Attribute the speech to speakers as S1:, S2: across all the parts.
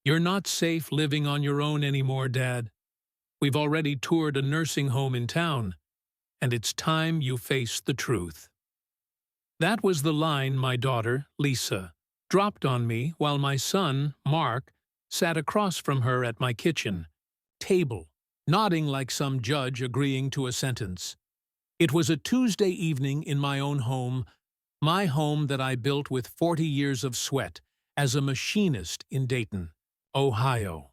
S1: You're not safe living on your own anymore, Dad. We've already toured a nursing home in town, and it's time you face the truth. That was the line my daughter, Lisa, dropped on me while my son, Mark, sat across from her at my kitchen table, nodding like some judge agreeing to a sentence. It was a Tuesday evening in my own home, my home that I built with 40 years of sweat as a machinist in Dayton, Ohio.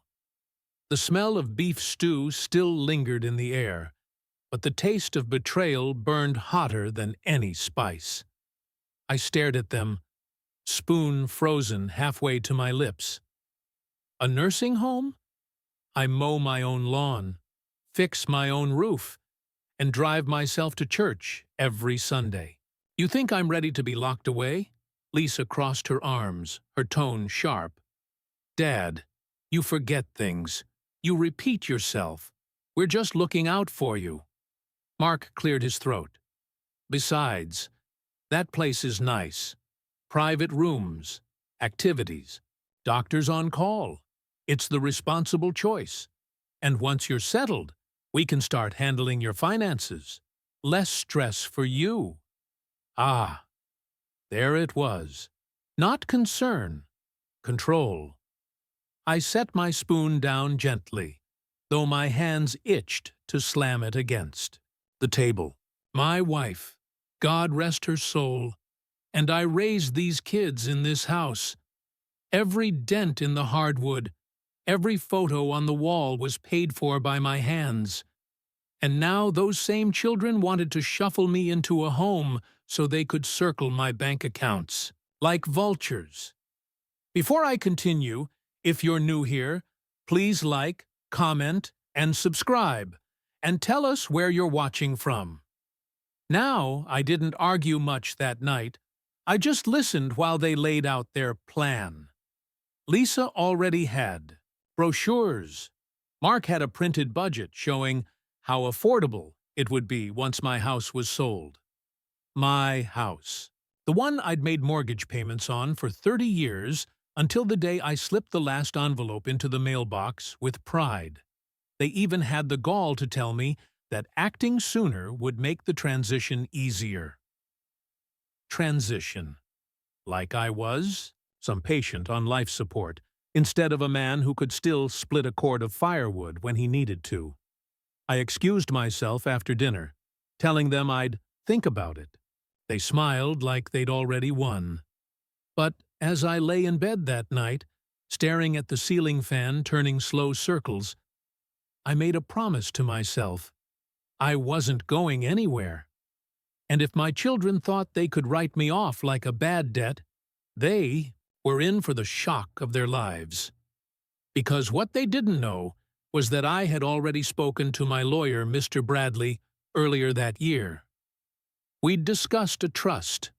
S1: The smell of beef stew still lingered in the air, but the taste of betrayal burned hotter than any spice. I stared at them, spoon frozen halfway to my lips. A nursing home? I mow my own lawn, fix my own roof, and drive myself to church every Sunday. You think I'm ready to be locked away? Lisa crossed her arms, her tone sharp. Dad, you forget things. You repeat yourself. We're just looking out for you. Mark cleared his throat. Besides, that place is nice. Private rooms, activities, doctors on call. It's the responsible choice. And once you're settled, we can start handling your finances. Less stress for you. Ah, there it was. Not concern, control. I set my spoon down gently, though my hands itched to slam it against the table. My wife, God rest her soul, and I raised these kids in this house. Every dent in the hardwood, every photo on the wall was paid for by my hands. And now those same children wanted to shuffle me into a home so they could circle my bank accounts, like vultures. Before I continue, if you're new here, please like, comment, and subscribe, and tell us where you're watching from. Now, I didn't argue much that night. I just listened while they laid out their plan. Lisa already had brochures. Mark had a printed budget showing how affordable it would be once my house was sold. My house. The one I'd made mortgage payments on for 30 years until the day I slipped the last envelope into the mailbox with pride. They even had the gall to tell me that acting sooner would make the transition easier. Transition. Like I was, some patient on life support, instead of a man who could still split a cord of firewood when he needed to. I excused myself after dinner, telling them I'd think about it. They smiled like they'd already won. But as I lay in bed that night, staring at the ceiling fan turning slow circles, I made a promise to myself. I wasn't going anywhere. And if my children thought they could write me off like a bad debt, they were in for the shock of their lives. Because what they didn't know was that I had already spoken to my lawyer, Mr. Bradley, earlier that year. We'd discussed a trust,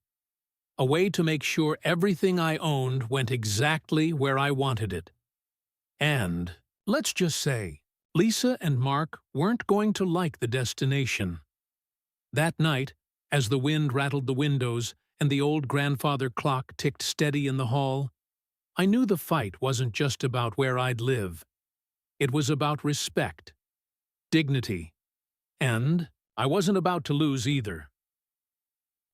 S1: a way to make sure everything I owned went exactly where I wanted it. And, let's just say, Lisa and Mark weren't going to like the destination. That night, as the wind rattled the windows and the old grandfather clock ticked steady in the hall, I knew the fight wasn't just about where I'd live. It was about respect, dignity, and I wasn't about to lose either.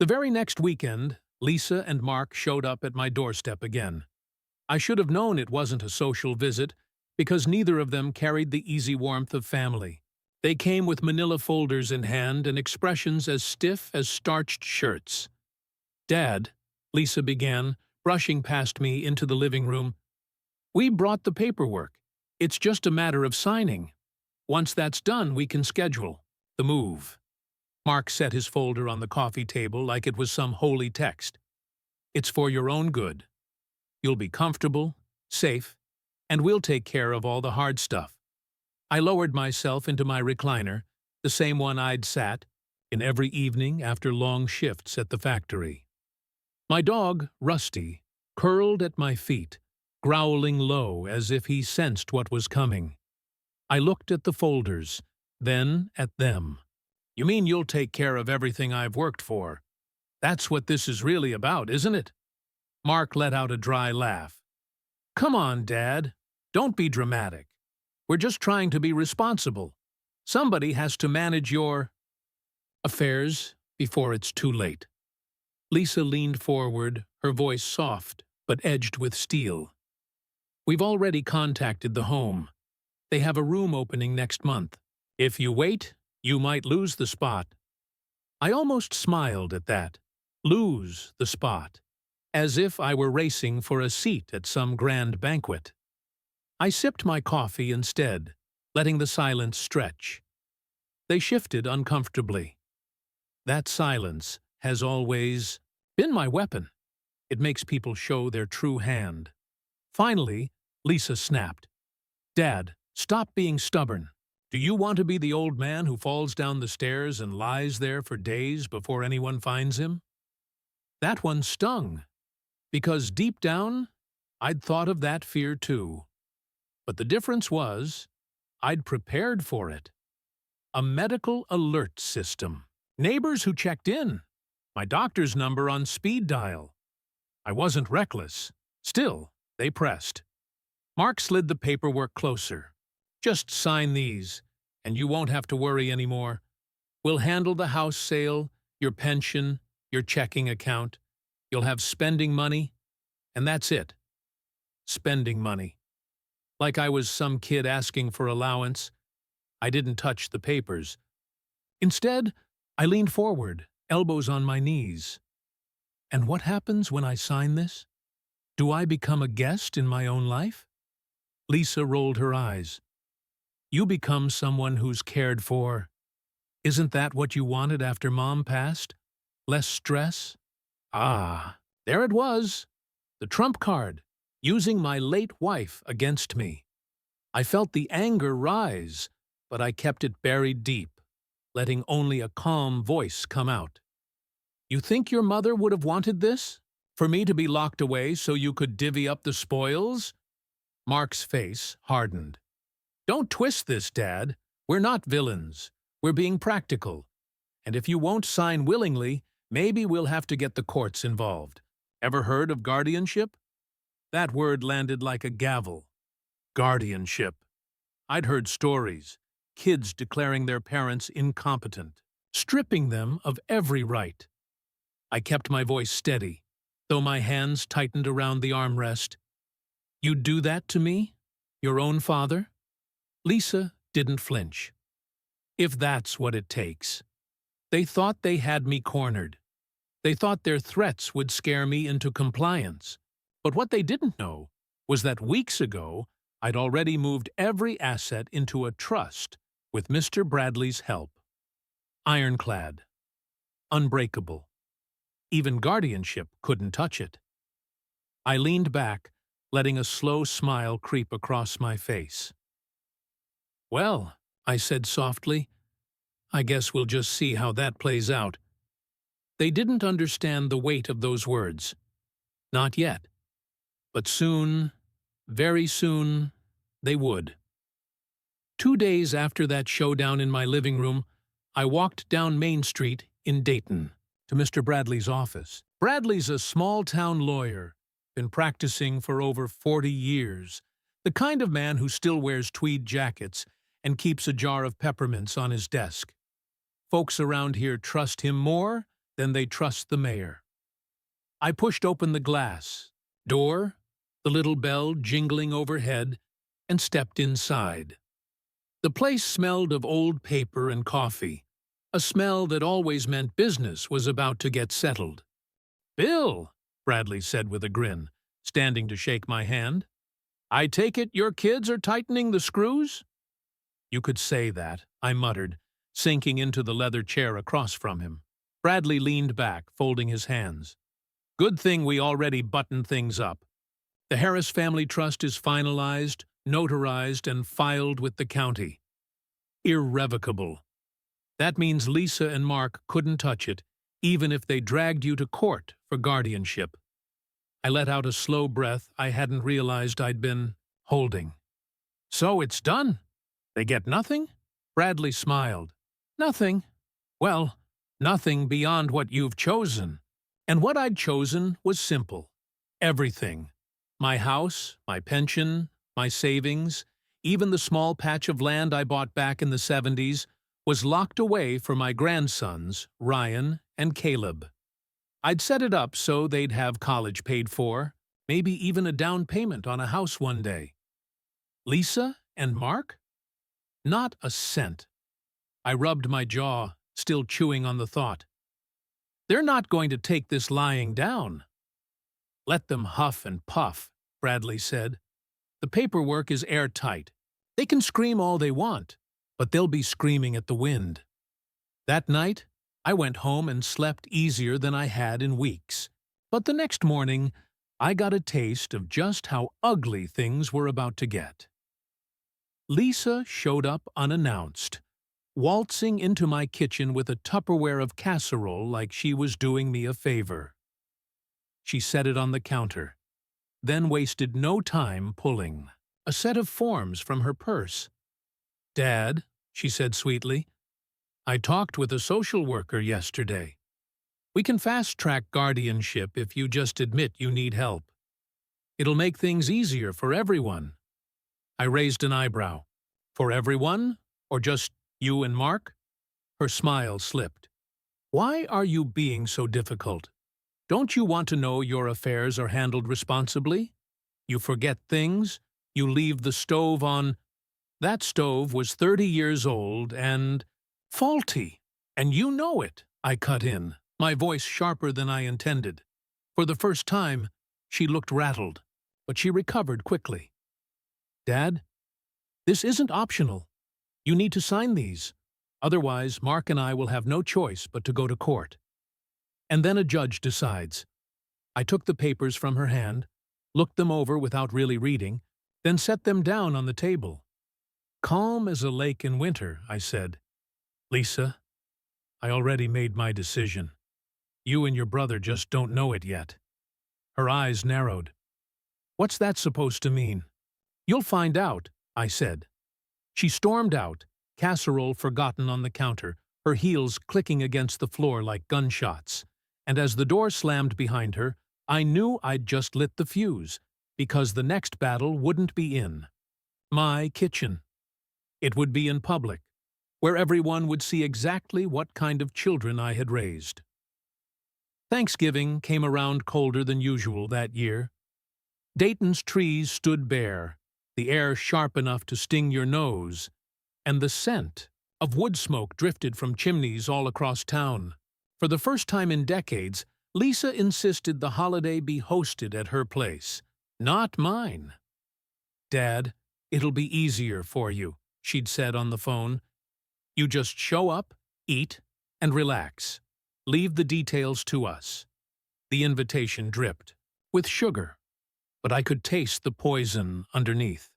S1: The very next weekend, Lisa and Mark showed up at my doorstep again. I should have known it wasn't a social visit, because neither of them carried the easy warmth of family. They came with manila folders in hand and expressions as stiff as starched shirts. Dad, Lisa began, brushing past me into the living room, we brought the paperwork. It's just a matter of signing. Once that's done, we can schedule the move. Mark set his folder on the coffee table like it was some holy text. It's for your own good. You'll be comfortable, safe, and we'll take care of all the hard stuff. I lowered myself into my recliner, the same one I'd sat in every evening after long shifts at the factory. My dog, Rusty, curled at my feet, growling low as if he sensed what was coming. I looked at the folders, then at them. You mean you'll take care of everything I've worked for? That's what this is really about, isn't it? Mark let out a dry laugh. Come on, Dad. Don't be dramatic. We're just trying to be responsible. Somebody has to manage your affairs before it's too late." Lisa leaned forward, her voice soft but edged with steel. "We've already contacted the home. They have a room opening next month. If you wait, you might lose the spot." I almost smiled at that. Lose the spot. As if I were racing for a seat at some grand banquet. I sipped my coffee instead, letting the silence stretch. They shifted uncomfortably. That silence has always been my weapon. It makes people show their true hand. Finally, Lisa snapped. "Dad, stop being stubborn. Do you want to be the old man who falls down the stairs and lies there for days before anyone finds him?" That one stung, because deep down, I'd thought of that fear too. But the difference was, I'd prepared for it. A medical alert system. Neighbors who checked in. My doctor's number on speed dial. I wasn't reckless. Still, they pressed. Mark slid the paperwork closer. "Just sign these, and you won't have to worry anymore. We'll handle the house sale, your pension, your checking account. You'll have spending money, and that's it. Spending money." Like I was some kid asking for allowance. I didn't touch the papers. Instead, I leaned forward, elbows on my knees. "And what happens when I sign this? Do I become a guest in my own life?" Lisa rolled her eyes. "You become someone who's cared for. Isn't that what you wanted after Mom passed? Less stress?" Ah, there it was. The trump card, using my late wife against me. I felt the anger rise, but I kept it buried deep, letting only a calm voice come out. "You think your mother would have wanted this? For me to be locked away so you could divvy up the spoils?" Mark's face hardened. "Don't twist this, Dad. We're not villains. We're being practical. And if you won't sign willingly, maybe we'll have to get the courts involved. Ever heard of guardianship?" That word landed like a gavel. Guardianship. I'd heard stories. Kids declaring their parents incompetent, stripping them of every right. I kept my voice steady, though my hands tightened around the armrest. "You'd do that to me? Your own father?" Lisa didn't flinch. "If that's what it takes." They thought they had me cornered. They thought their threats would scare me into compliance. But what they didn't know was that weeks ago, I'd already moved every asset into a trust with Mr. Bradley's help. Ironclad. Unbreakable. Even guardianship couldn't touch it. I leaned back, letting a slow smile creep across my face. "Well," I said softly, "I guess we'll just see how that plays out." They didn't understand the weight of those words. Not yet. But soon, very soon, they would. 2 days after that showdown in my living room, I walked down Main Street in Dayton to Mr. Bradley's office. Bradley's a small-town lawyer, been practicing for over 40 years, the kind of man who still wears tweed jackets and keeps a jar of peppermints on his desk. Folks around here trust him more than they trust the mayor. I pushed open the glass door, the little bell jingling overhead, and stepped inside. The place smelled of old paper and coffee, a smell that always meant business was about to get settled. "Bill," Bradley said with a grin, standing to shake my hand. "I take it your kids are tightening the screws?" "You could say that," I muttered, sinking into the leather chair across from him. Bradley leaned back, folding his hands. "Good thing we already buttoned things up. The Harris Family Trust is finalized, notarized, and filed with the county. Irrevocable. That means Lisa and Mark couldn't touch it, even if they dragged you to court for guardianship." I let out a slow breath I hadn't realized I'd been holding. "So it's done? They get nothing?" Bradley smiled. "Nothing. Well, nothing beyond what you've chosen." And what I'd chosen was simple. Everything. My house, my pension, my savings, even the small patch of land I bought back in the 70s, was locked away for my grandsons, Ryan and Caleb. I'd set it up so they'd have college paid for, maybe even a down payment on a house one day. Lisa and Mark? Not a cent. I rubbed my jaw, still chewing on the thought. They're not going to take this lying down. Let them huff and puff, Bradley said. The paperwork is airtight. They can scream all they want, but they'll be screaming at the wind. That night, I went home and slept easier than I had in weeks. But the next morning, I got a taste of just how ugly things were about to get. Lisa showed up unannounced, waltzing into my kitchen with a Tupperware of casserole like she was doing me a favor. She set it on the counter, then wasted no time pulling a set of forms from her purse. "Dad," she said sweetly, "I talked with a social worker yesterday. We can fast-track guardianship if you just admit you need help. It'll make things easier for everyone." I raised an eyebrow. "For everyone? Or just you and Mark?" Her smile slipped. "Why are you being so difficult? Don't you want to know your affairs are handled responsibly? You forget things, you leave the stove on. That stove was 30 years old and faulty, and you know it," I cut in, my voice sharper than I intended. For the first time, she looked rattled, but she recovered quickly. "Dad, this isn't optional. You need to sign these. Otherwise, Mark and I will have no choice but to go to court. And then a judge decides." I took the papers from her hand, looked them over without really reading, then set them down on the table. "Calm as a lake in winter," I said. "Lisa, I already made my decision. You and your brother just don't know it yet." Her eyes narrowed. "What's that supposed to mean?" "You'll find out," I said. She stormed out, casserole forgotten on the counter, her heels clicking against the floor like gunshots. And as the door slammed behind her, I knew I'd just lit the fuse, because the next battle wouldn't be in my kitchen. It would be in public, where everyone would see exactly what kind of children I had raised. Thanksgiving came around colder than usual that year. Dayton's trees stood bare, the air sharp enough to sting your nose, and the scent of wood smoke drifted from chimneys all across town. For the first time in decades, Lisa insisted the holiday be hosted at her place, not mine. "Dad, it'll be easier for you," she'd said on the phone. "You just show up, eat, and relax. Leave the details to us." The invitation dripped, with sugar, but I could taste the poison underneath.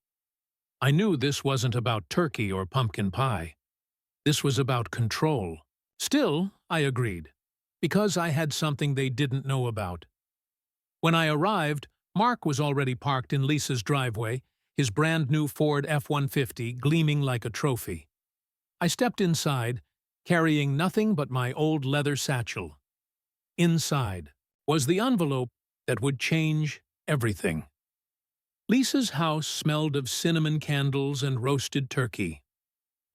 S1: I knew this wasn't about turkey or pumpkin pie. This was about control. Still, I agreed, because I had something they didn't know about. When I arrived, Mark was already parked in Lisa's driveway, his brand-new Ford F-150 gleaming like a trophy. I stepped inside, carrying nothing but my old leather satchel. Inside was the envelope that would change everything. Lisa's house smelled of cinnamon candles and roasted turkey.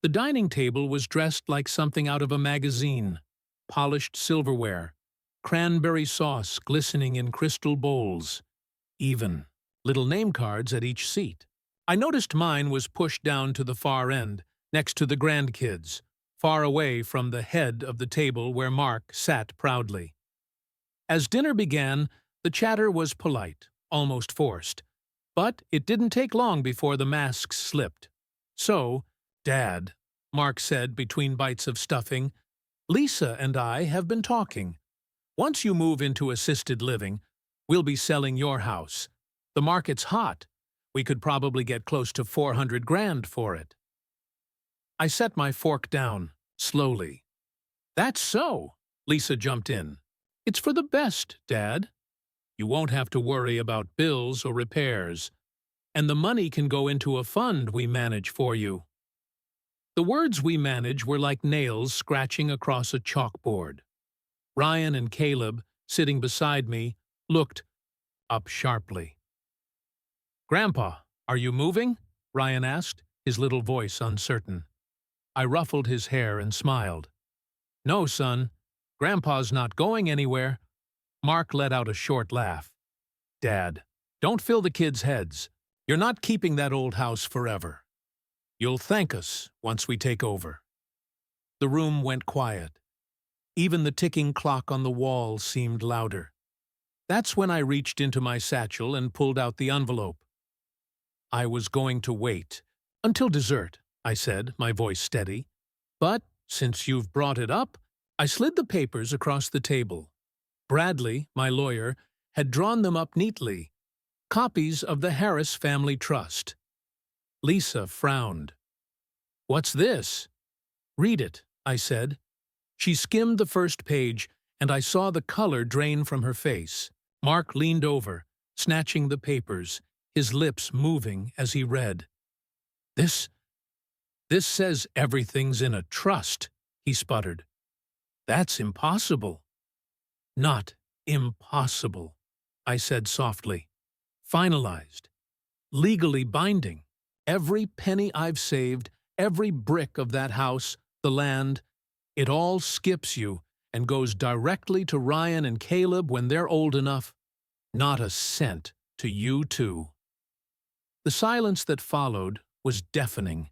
S1: The dining table was dressed like something out of a magazine. Polished silverware, cranberry sauce glistening in crystal bowls, even little name cards at each seat. I noticed mine was pushed down to the far end, next to the grandkids, far away from the head of the table where Mark sat proudly. As dinner began, the chatter was polite, almost forced, but it didn't take long before the masks slipped. "So, Dad," Mark said between bites of stuffing, "Lisa and I have been talking. Once you move into assisted living, we'll be selling your house. The market's hot. We could probably get close to 400 grand for it." I set my fork down, slowly. "That's so," Lisa jumped in. "It's for the best, Dad. You won't have to worry about bills or repairs, and the money can go into a fund we manage for you." The words "we manage" were like nails scratching across a chalkboard. Ryan and Caleb, sitting beside me, looked up sharply. "Grandpa," "Are you moving?" Ryan asked, his little voice uncertain. I ruffled his hair and smiled. "No, son. Grandpa's not going anywhere." Mark let out a short laugh. "Dad, don't fill the kids' heads. You're not keeping that old house forever. You'll thank us once we take over." The room went quiet. Even the ticking clock on the wall seemed louder. That's when I reached into my satchel and pulled out the envelope. "I was going to wait until dessert," I said, my voice steady. "But since you've brought it up," I slid the papers across the table. Bradley, my lawyer, had drawn them up neatly. Copies of the Harris Family Trust. Lisa frowned. "What's this?" "Read it," I said. She skimmed the first page, and I saw the color drain from her face. Mark leaned over, snatching the papers, his lips moving as he read. This says everything's in a trust," he sputtered. "That's impossible." "Not impossible," I said softly. "Finalized. Legally binding. Every penny I've saved, every brick of that house, the land, it all skips you and goes directly to Ryan and Caleb when they're old enough. Not a cent to you two." The silence that followed was deafening.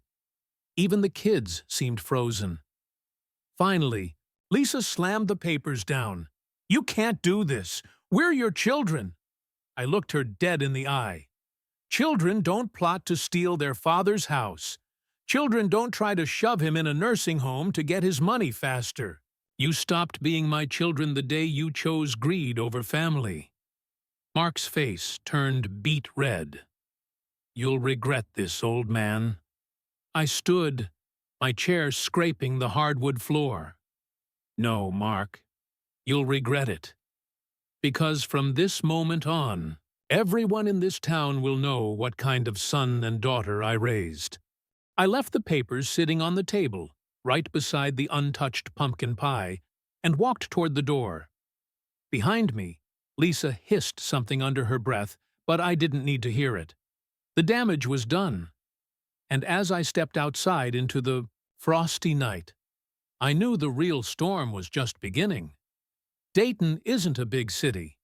S1: Even the kids seemed frozen. Finally, Lisa slammed the papers down. "You can't do this. We're your children." I looked her dead in the eye. "Children don't plot to steal their father's house. Children don't try to shove him in a nursing home to get his money faster. You stopped being my children the day you chose greed over family." Mark's face turned beet red. "You'll regret this, old man." I stood, my chair scraping the hardwood floor. "No, Mark, you'll regret it. Because from this moment on, everyone in this town will know what kind of son and daughter I raised." I left the papers sitting on the table, right beside the untouched pumpkin pie, and walked toward the door. Behind me, Lisa hissed something under her breath, but I didn't need to hear it. The damage was done. And as I stepped outside into the frosty night, I knew the real storm was just beginning. Dayton isn't a big city.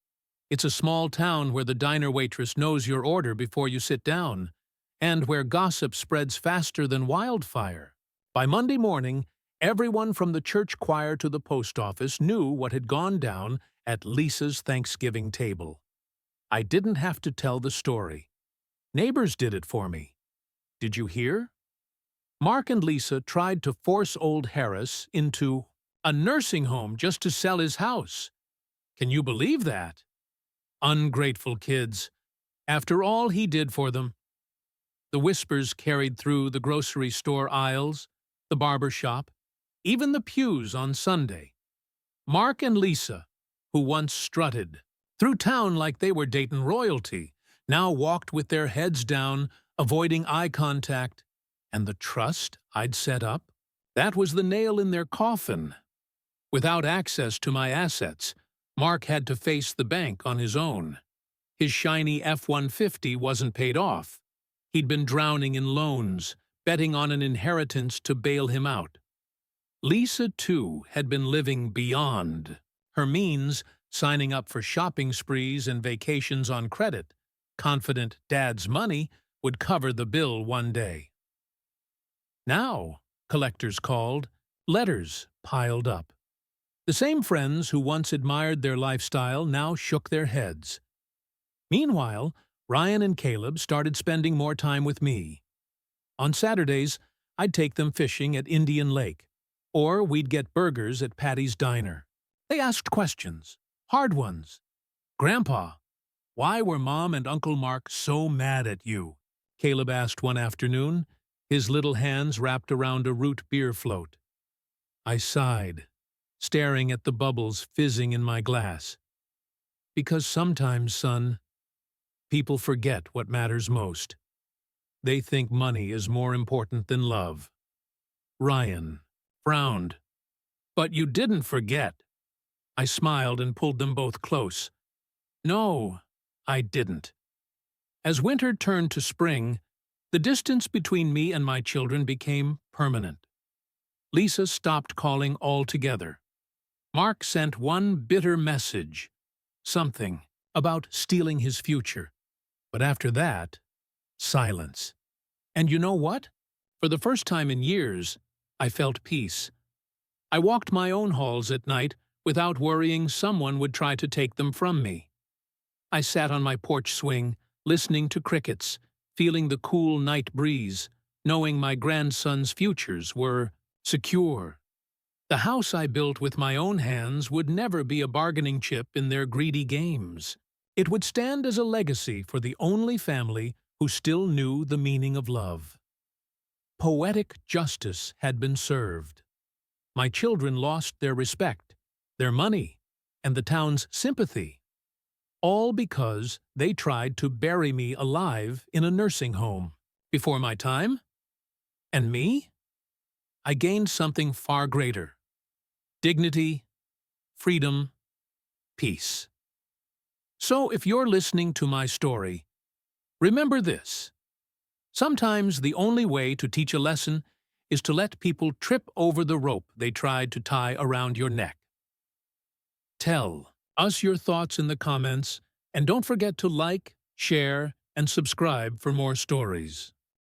S1: It's a small town where the diner waitress knows your order before you sit down, and where gossip spreads faster than wildfire. By Monday morning, everyone from the church choir to the post office knew what had gone down at Lisa's Thanksgiving table. I didn't have to tell the story. Neighbors did it for me. Did you hear? Mark and Lisa tried to force old Harris into a nursing home just to sell his house. Can you believe that? Ungrateful kids. After all he did for them. The whispers carried through the grocery store aisles, the barber shop, even the pews on Sunday. Mark and Lisa, who once strutted through town like they were Dayton royalty, now walked with their heads down, avoiding eye contact, and the trust I'd set up, that was the nail in their coffin. Without access to my assets, Mark had to face the bank on his own. His shiny F-150 wasn't paid off. He'd been drowning in loans, betting on an inheritance to bail him out. Lisa, too, had been living beyond her means, signing up for shopping sprees and vacations on credit, confident Dad's money would cover the bill one day. Now, collectors called, letters piled up. The same friends who once admired their lifestyle now shook their heads. Meanwhile, Ryan and Caleb started spending more time with me. On Saturdays, I'd take them fishing at Indian Lake, or we'd get burgers at Patty's Diner. They asked questions, hard ones. "Grandpa, why were Mom and Uncle Mark so mad at you?" Caleb asked one afternoon, his little hands wrapped around a root beer float. I sighed, staring at the bubbles fizzing in my glass. "Because sometimes, son, people forget what matters most. They think money is more important than love." Ryan frowned. "But you didn't forget." I smiled and pulled them both close. "No, I didn't. As winter turned to spring, the distance between me and my children became permanent. Lisa stopped calling altogether. Mark sent one bitter message, something about stealing his future. But after that, silence. And you know what? For the first time in years, I felt peace. I walked my own halls at night without worrying someone would try to take them from me. I sat on my porch swing, listening to crickets, feeling the cool night breeze, knowing my grandson's futures were secure. The house I built with my own hands would never be a bargaining chip in their greedy games. It would stand as a legacy for the only family who still knew the meaning of love. Poetic justice had been served. My children lost their respect, their money, and the town's sympathy, all because they tried to bury me alive in a nursing home before my time. And me? I gained something far greater: dignity, freedom, peace. So if you're listening to my story, remember this. Sometimes the only way to teach a lesson is to let people trip over the rope they tried to tie around your neck. Tell us your thoughts in the comments, and don't forget to like, share, and subscribe for more stories.